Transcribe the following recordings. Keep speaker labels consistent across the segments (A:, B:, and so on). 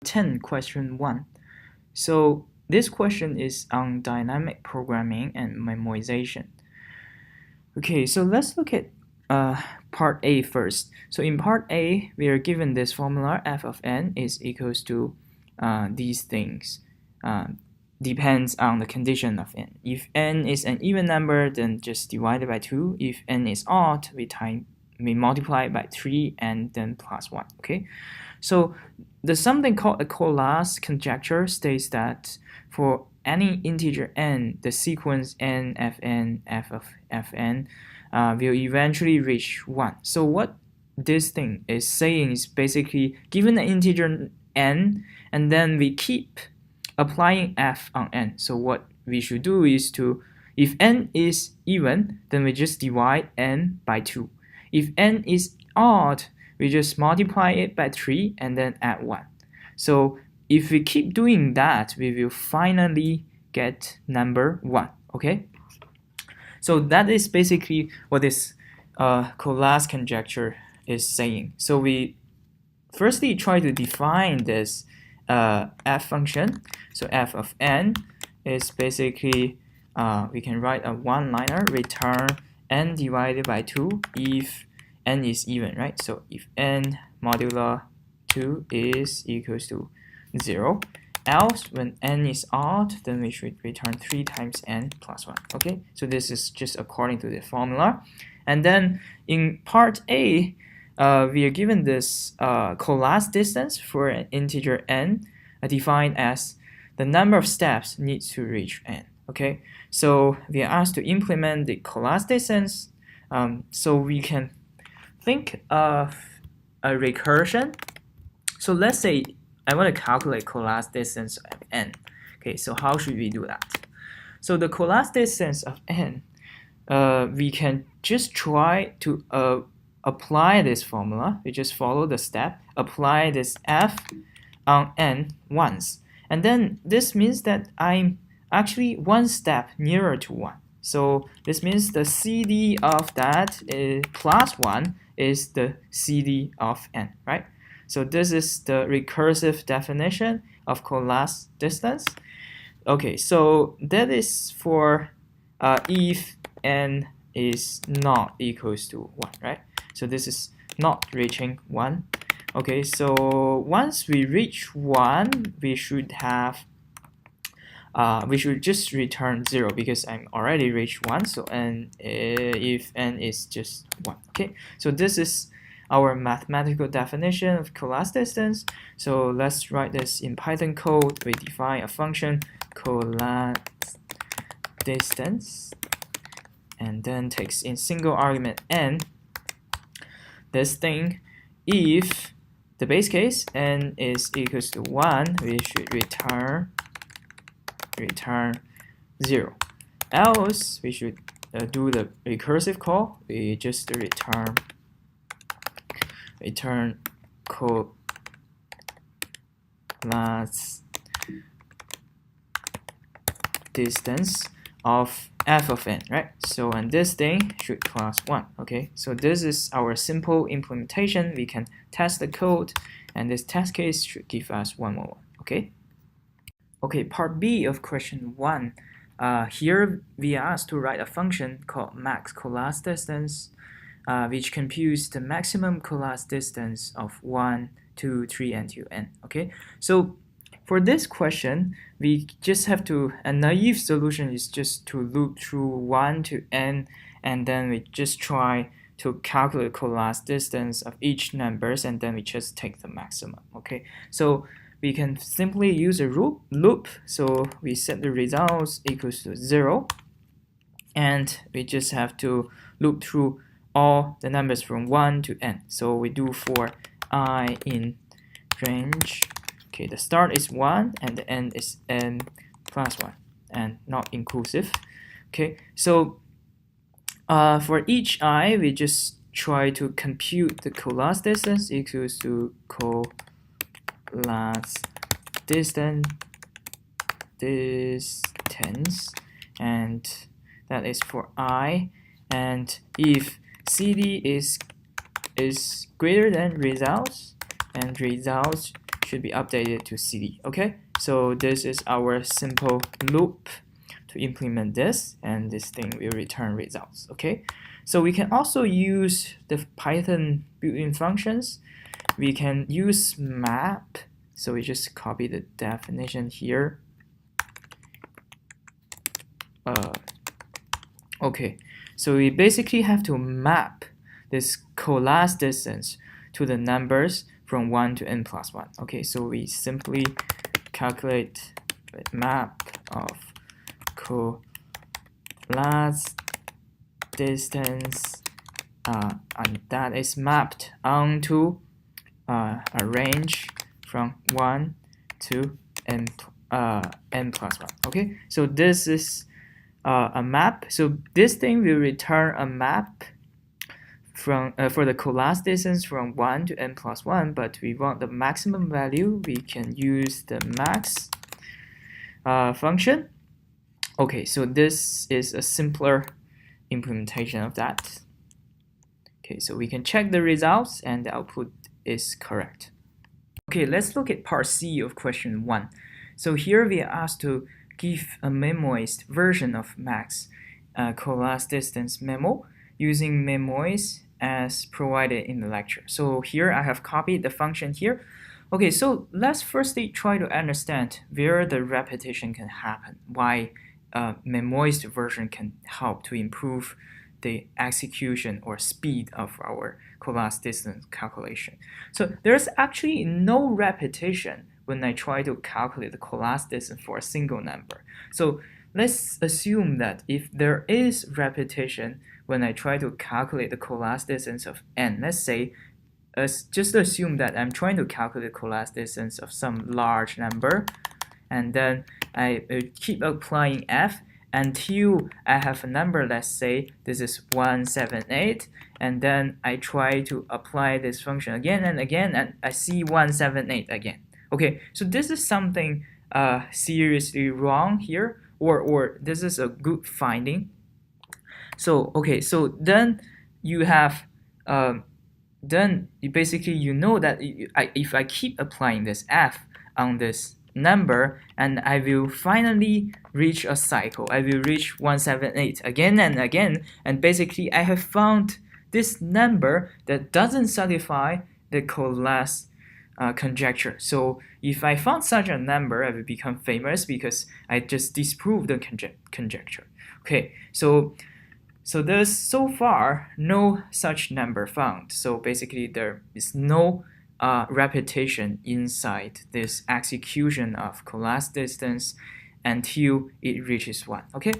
A: 10, question 1. So this question is on dynamic programming and memoization. Okay, so let's look at part A first. So in part A, we are given this formula f of n is equals to these things. Depends on the condition of n. If n is an even number, then just divide it by 2. If n is odd, we multiply it by 3 and then plus 1. Okay, so there's something called a Collas conjecture states that for any integer n, the sequence n fn f of fn will eventually reach 1. So what this thing is saying is basically given an integer n, and then we keep applying f on n. So what we should do is to, if n is even, then we just divide n by 2. If n is odd, we just multiply it by 3 and then add 1. So if we keep doing that, we will finally get number 1. Okay? So that is basically what this Collas conjecture is saying. So we firstly try to define this f function. So f of n is basically, we can write a one-liner, return n divided by 2 if n is even, right? So if n modulo 2 is equals to 0, else when n is odd, then we should return 3 times n plus 1. Okay, so this is just according to the formula. And then in part A, we are given this Collas distance for an integer n, defined as the number of steps needs to reach n. Okay, so we are asked to implement the Collas distance. So we can think of a recursion. So let's say I want to calculate Collas distance of n. Okay, so how should we do that? So the Collas distance of n, we can just try to apply this formula. We just follow the step, apply this f on n once. And then this means that I'm actually one step nearer to 1. So this means the CD of that is plus 1 is the CD of n, right? So this is the recursive definition of Collas distance. Okay, so that is for if n is not equals to 1, right? So this is not reaching 1. Okay, so once we reach 1, we should have we should just return 0 because I'm already reached 1. So n, if n is just 1. Okay, so this is our mathematical definition of Collas distance. So let's write this in Python code. We define a function Collas distance and then takes in single argument n. This thing, if the base case n is equals to 1, we should return 0. Else we should do the recursive call. We just return Collas distance of f of n, right? So and this thing should plus 1. Okay, so this is our simple implementation. We can test the code, and this test case should give us 1 more. Okay. Okay, part B of question 1. Here we are asked to write a function called max Collas distance, which computes the maximum Collas distance of 1, 2, 3, and 2n. Okay, so for this question, we just have to, a naive solution is just to loop through 1 to n, and then we just try to calculate Collas distance of each numbers, and then we just take the maximum. Okay, so we can simply use a loop. So we set the results equals to 0, and we just have to loop through all the numbers from 1 to n. So we do for I in range. Okay, the start is 1 and the end is n plus 1 and not inclusive. Okay, so for each I, we just try to compute the Collas distance equals to Collas distance, and that is for I. And if CD is greater than results, and results should be updated to cd. Okay, so this is our simple loop to implement this, and this thing will return results. Okay, so we can also use the Python built-in functions. We can use map, so we just copy the definition here. Okay, so we basically have to map this coalesce distance to the numbers from 1 to n plus 1. Okay, so we simply calculate the map of coalesce distance, and that is mapped onto a range from 1 to n plus 1. Okay, so this is a map. So this thing will return a map from for the coalesce distance from 1 to n plus 1, but we want the maximum value. We can use the max function. Okay, so this is a simpler implementation of that. Okay, so we can check the results and the output is correct. Okay, let's look at part C of question 1. So here we are asked to give a memoized version of max coalesce distance memo using memoiz as provided in the lecture. So here I have copied the function here. Okay, so let's firstly try to understand where the repetition can happen, why memoized version can help to improve the execution or speed of our coalesce distance calculation. So there's actually no repetition when I try to calculate the coalesce distance for a single number. So let's assume that if there is repetition when I try to calculate the coalesce distance of n, let's say, just assume that I'm trying to calculate the coalesce distance of some large number, and then I keep applying f until I have a number, let's say this is 178, and then I try to apply this function again and again, and I see 178 again. Okay, so this is something seriously wrong here, or this is a good finding. So okay, so then you have then you basically you know that if I keep applying this f on this number, and I will finally reach a cycle. I will reach 178 again and again, and basically I have found this number that doesn't satisfy the coalesce conjecture. So if I found such a number, I will become famous because I just disproved the conjecture. Okay, so there's so far no such number found. So basically there is no repetition inside this execution of coalesce distance until it reaches 1. Okay,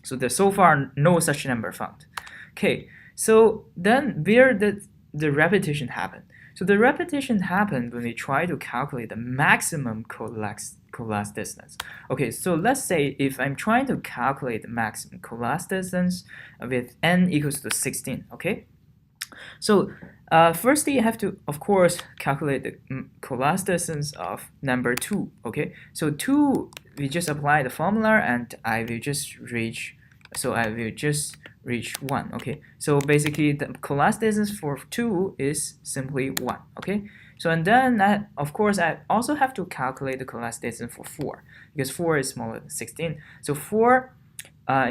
A: so there's so far no such number found. Okay, so then where did the repetition happen? So the repetition happened when we try to calculate the maximum coalesce distance. Okay, so let's say if I'm trying to calculate the maximum coalesce distance with n equals to 16, okay? So firstly, you have to, of course, calculate the coalesce distance of number 2, okay? So 2, we just apply the formula and I will just reach 1, okay? So basically the coalesce distance for 2 is simply 1, okay? So and then of course I also have to calculate the coalesce distance for 4 because 4 is smaller than 16. So 4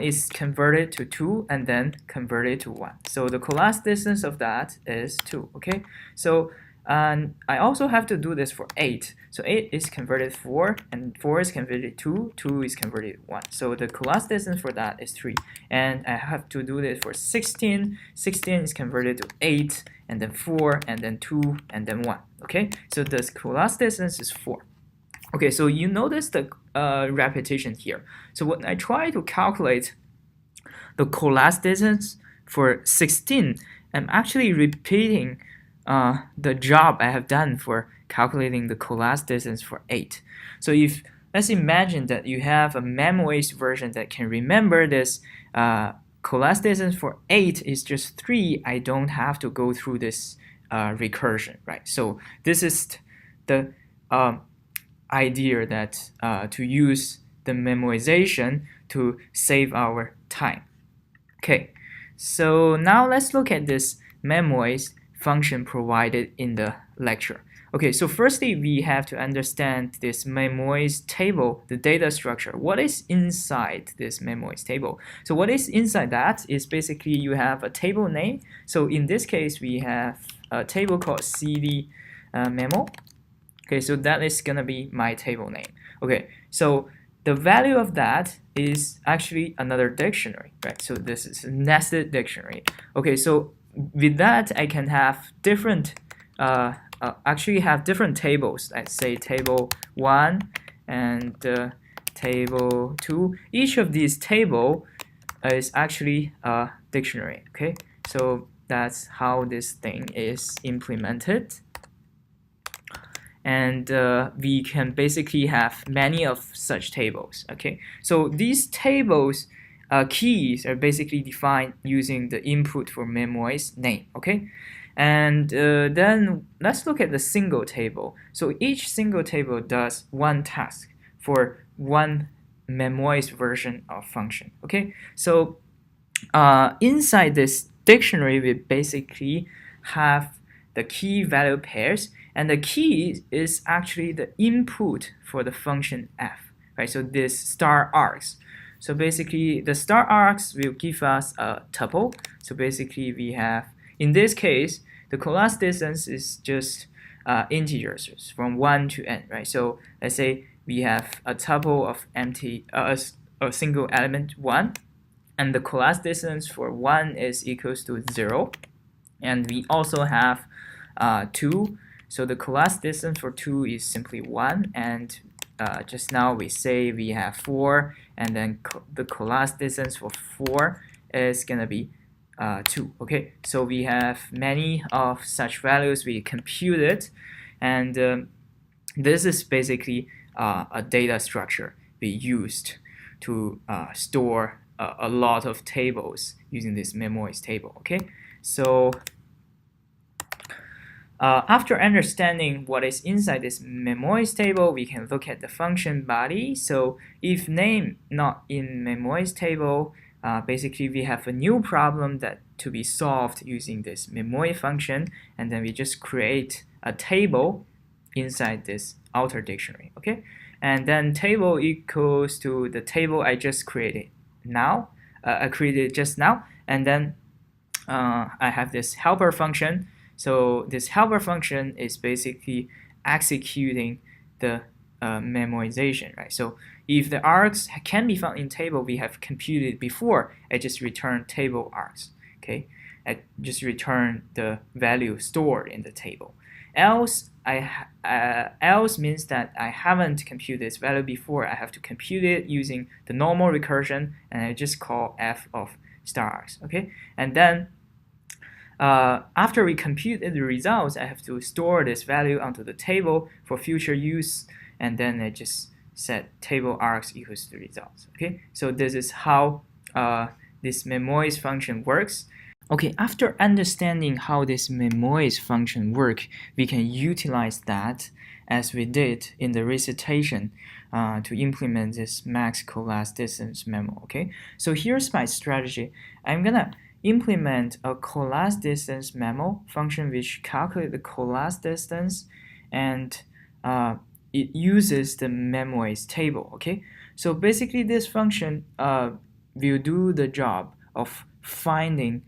A: is converted to 2 and then converted to 1. So the coalesce distance of that is 2, okay? So I also have to do this for 8. So 8 is converted 4, and 4 is converted 2, 2 is converted 1. So the coalesce distance for that is 3. And I have to do this for 16. 16 is converted to 8, and then 4, and then 2, and then 1. Okay, so the coalesce distance is 4. Okay, so you notice the repetition here. So when I try to calculate the coalesce distance for 16, I'm actually repeating the job I have done for calculating the coalesce distance for 8. So if let's imagine that you have a memoized version that can remember this coalesce distance for 8 is just 3, I don't have to go through this recursion, right? So this is the idea that to use the memoization to save our time. Okay, so now let's look at this memoiz function provided in the lecture. Okay, so firstly, we have to understand this memoirs table, the data structure. What is inside this memoirs table? So what is inside that is basically you have a table name. So in this case, we have a table called cd memo. Okay, so that is gonna be my table name. Okay, so the value of that is actually another dictionary, right? So this is a nested dictionary. Okay, so with that, I can have different actually have different tables. Let's say table 1 and table 2. Each of these table is actually a dictionary. Okay, so that's how this thing is implemented. And we can basically have many of such tables. Okay, so these tables keys are basically defined using the input for memoirs name. Okay, and then let's look at the single table. So each single table does one task for one memoirs version of function. Okay, so inside this dictionary we basically have the key value pairs, and the key is actually the input for the function f, right? So this star args. So basically the star args will give us a tuple. So basically we have, in this case, the collapse distance is just integers from 1 to n, right? So let's say we have a tuple of empty a single element 1, and the collapse distance for 1 is equals to 0, and we also have 2. So the collapse distance for 2 is simply 1, and just now we say we have 4, and then the collapse distance for 4 is gonna be 2. Okay, so we have many of such values we computed, and this is basically a data structure we used to store a lot of tables using this memoirs table. Okay, so after understanding what is inside this memoirs table, we can look at the function body. So if name not in memoirs table, basically we have a new problem that to be solved using this memoirs function, and then we just create a table inside this outer dictionary. Okay, and then table equals to the table I just created now. I created just now, and then I have this helper function. So this helper function is basically executing the memoization, right? So if the args can be found in table we have computed before, I just return table args. Okay, I just return the value stored in the table. Else else means that I haven't computed this value before. I have to compute it using the normal recursion, and I just call f of star args. Okay, and then after we compute the results, I have to store this value onto the table for future use, and then I just set table args equals to the results. Okay, so this is how this memoirs function works. Okay, after understanding how this memoirs function works, we can utilize that as we did in the recitation to implement this max collapse distance memo. Okay, so here's my strategy. I'm gonna implement a collapse distance memo function which calculates the collapse distance, and it uses the memoirs table. Okay, so basically this function will do the job of finding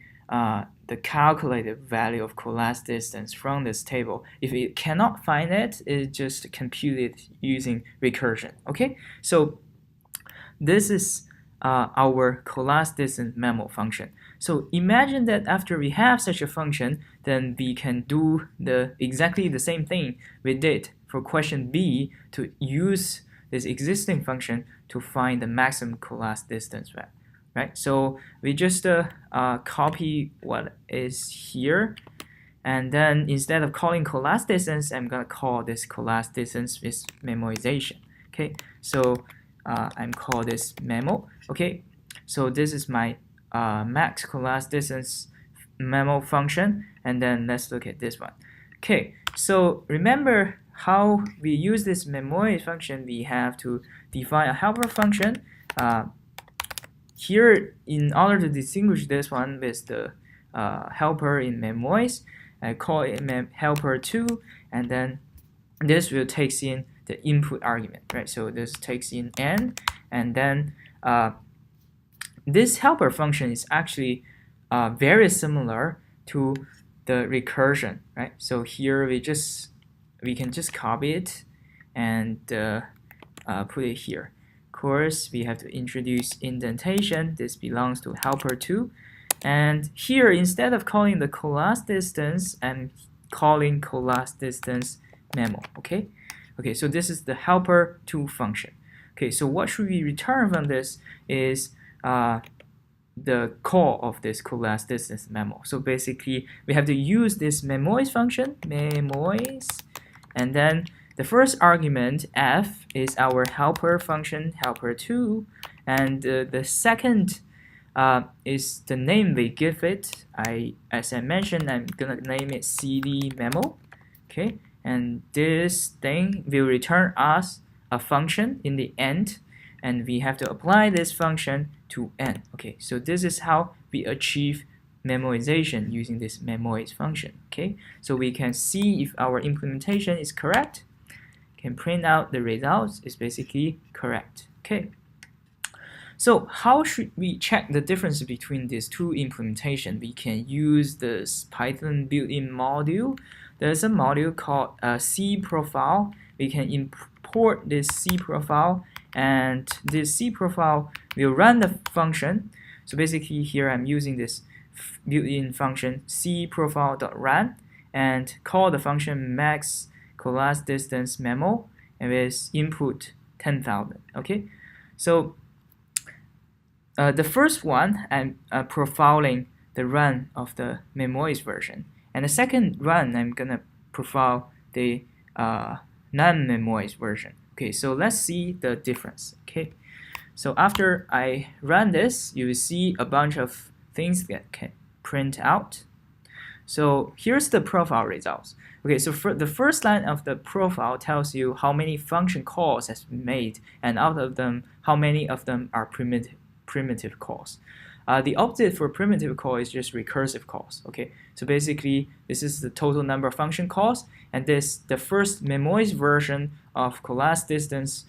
A: the calculated value of collapse distance from this table. If it cannot find it, it just compute it using recursion. Okay, so this is our collapse distance memo function. So imagine that after we have such a function, then we can do exactly the same thing we did for question B to use this existing function to find the maximum collapse distance value. Right, so we just copy what is here, and then instead of calling collapse distance, I'm gonna call this collapse distance with memoization. Okay, so I'm call this memo. Okay, so this is my max collapse distance memo function, and then let's look at this one. Okay, so remember how we use this memoirs function. We have to define a helper function. Here, in order to distinguish this one with the helper in memoirs, I call it helper2, and then this will takes in the input argument, right? So this takes in n, and then this helper function is actually very similar to the recursion, right? So here we can just copy it and put it here. Of course, we have to introduce indentation. This belongs to helper 2. And here, instead of calling the class distance, I'm calling class distance memo, okay? Okay, so this is the helper 2 function. Okay, so what should we return from this is the call of this class distance memo. So basically, we have to use this memoize function, memoize, and then the first argument, f, is our helper function, helper2, and the second is the name we give it. As I mentioned, I'm gonna name it cd memo, okay? And this thing will return us a function in the end, and we have to apply this function to n. Okay, so this is how we achieve memoization using this memoize function. Okay, so we can see if our implementation is correct, can print out the results is basically correct. Okay, so how should we check the difference between these two implementations? We can use this Python built-in module. There's a module called cprofile. We can import this cprofile, and this cprofile will run the function. So basically here I'm using this built-in function cprofile.run and call the function max class distance memo, and with input 10,000. Okay, so the first one I'm profiling the run of the memoize version, and the second run I'm gonna profile the non-memoize version. Okay, so let's see the difference. Okay, so after I run this, you will see a bunch of things that can print out. So here's the profile results. Okay, so for the first line of the profile tells you how many function calls has been made, and out of them, how many of them are primitive calls. The opposite for primitive call is just recursive calls. Okay, so basically this is the total number of function calls, and the first memoize version of class distance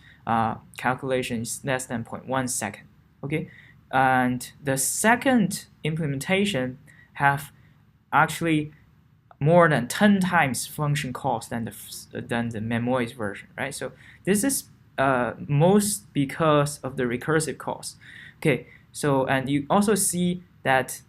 A: calculation is less than 0.1 second. Okay, and the second implementation have actually more than 10 times function calls than the memoize version, right? So this is most because of the recursive calls. Okay, so and you also see that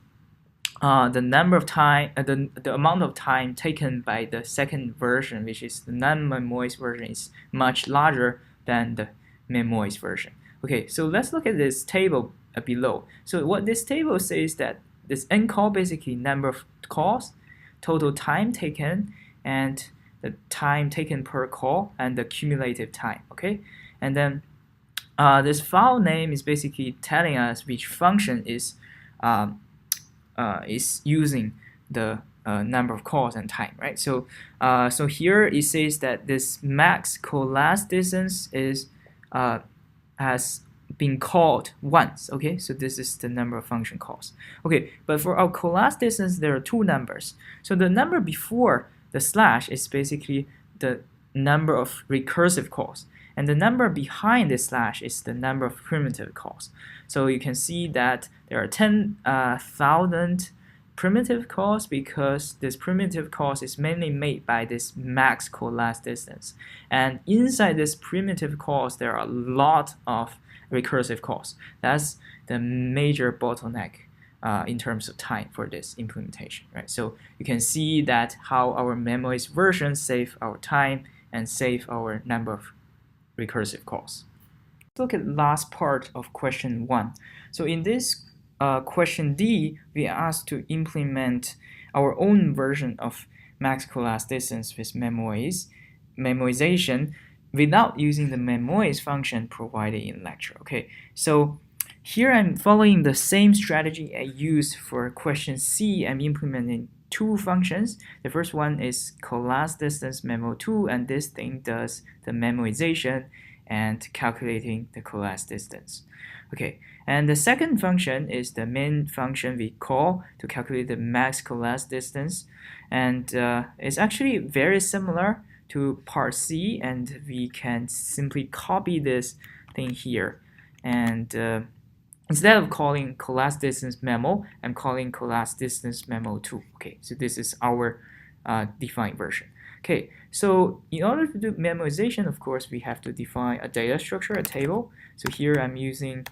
A: the number of time, the amount of time taken by the second version, which is the non-memoize version, is much larger than the memoize version. Okay, so let's look at this table below. So what this table says that this ncall basically number of calls, total time taken, and the time taken per call, and the cumulative time. Okay, and then this file name is basically telling us which function is using the number of calls and time, right? So so here it says that this max class distance is has been called once. Okay, so this is the number of function calls. Okay, but for our class distance, there are two numbers. So the number before the slash is basically the number of recursive calls, and the number behind the slash is the number of primitive calls. So you can see that there are 10,000 primitive calls because this primitive calls is mainly made by this max class distance, and inside this primitive calls there are a lot of recursive calls. That's the major bottleneck in terms of time for this implementation, right? So you can see that how our memoize version save our time and save our number of recursive calls. Let's look at the last part of question 1. So in this question D, we are asked to implement our own version of max class distance with memoization without using the memoize function provided in lecture. Okay, so here I'm following the same strategy I used for question C. I'm implementing two functions. The first one is class distance memo2, and this thing does the memoization and calculating the class distance. Okay, and the second function is the main function we call to calculate the max class distance, and it's actually very similar to part C, and we can simply copy this thing here, and instead of calling collapse distance memo, I'm calling collapse distance memo 2. Okay, so this is our defined version. Okay, so in order to do memoization, of course, we have to define a data structure, a table. So here I'm using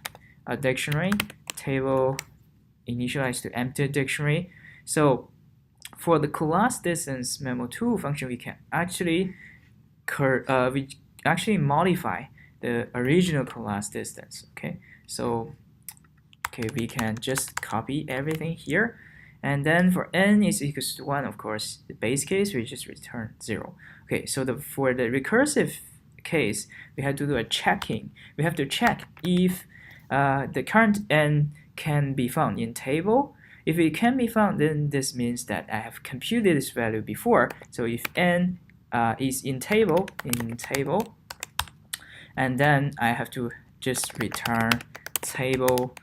A: a dictionary, table initialized to empty dictionary. So for the collapse distance memo2 function, we can actually modify the original collapse distance. Okay, so we can just copy everything here, and then for n is equals to 1, of course, the base case we just return 0. Okay, so for the recursive case, we have to do a checking. We have to check if the current n can be found in table. If it can be found, then this means that I have computed this value before. So if n is in table, and then I have to just return table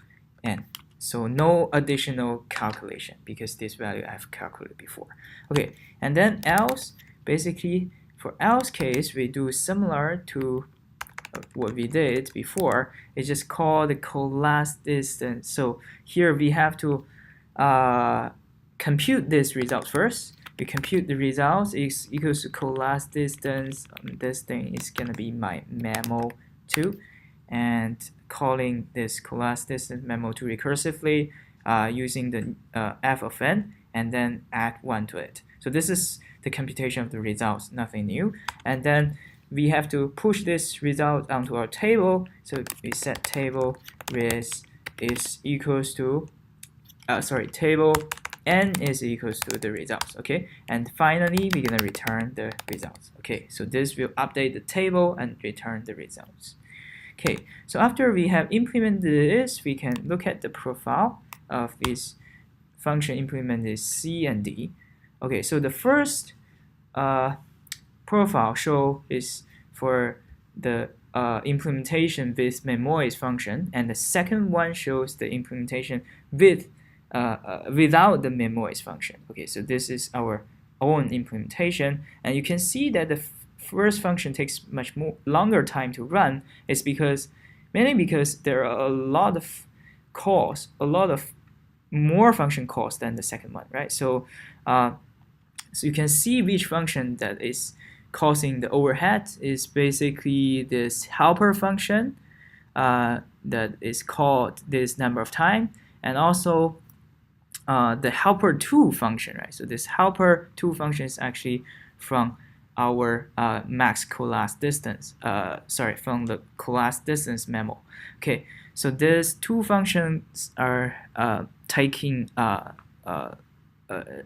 A: n. So no additional calculation because this value I've calculated before. Okay, and then else, basically for else case, we do similar to what we did before. It's just called the collapse distance. So here we have to compute this result first. We compute the results is equals to collapse distance. This thing is gonna be my memo2, and calling this collapse distance memo2 recursively using the f of n, and then add 1 to it. So this is the computation of the results, nothing new. And then we have to push this result onto our table. So we set table res is equals to table n is equals to the results. Okay, and finally we're gonna return the results. Okay, so this will update the table and return the results. Okay, so after we have implemented this, we can look at the profile of this function implemented C and D. Okay, so the first profile show is for the implementation with memoize function, and the second one shows the implementation with without the memoize function. Okay, so this is our own implementation, and you can see that the first function takes much longer time to run. It's mainly because there are a lot of calls, a lot of more function calls than the second one, right? So so you can see which function that is causing the overhead is basically this helper function that is called this number of time, and also the helper2 function, right? So this helper2 function is actually from our max collapse distance, from the collapse distance memo. Okay, so these two functions are taking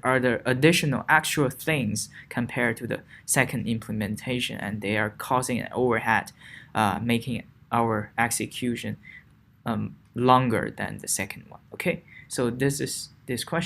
A: are the additional actual things compared to the second implementation, and they are causing an overhead, making our execution longer than the second one. Okay, so this is this question.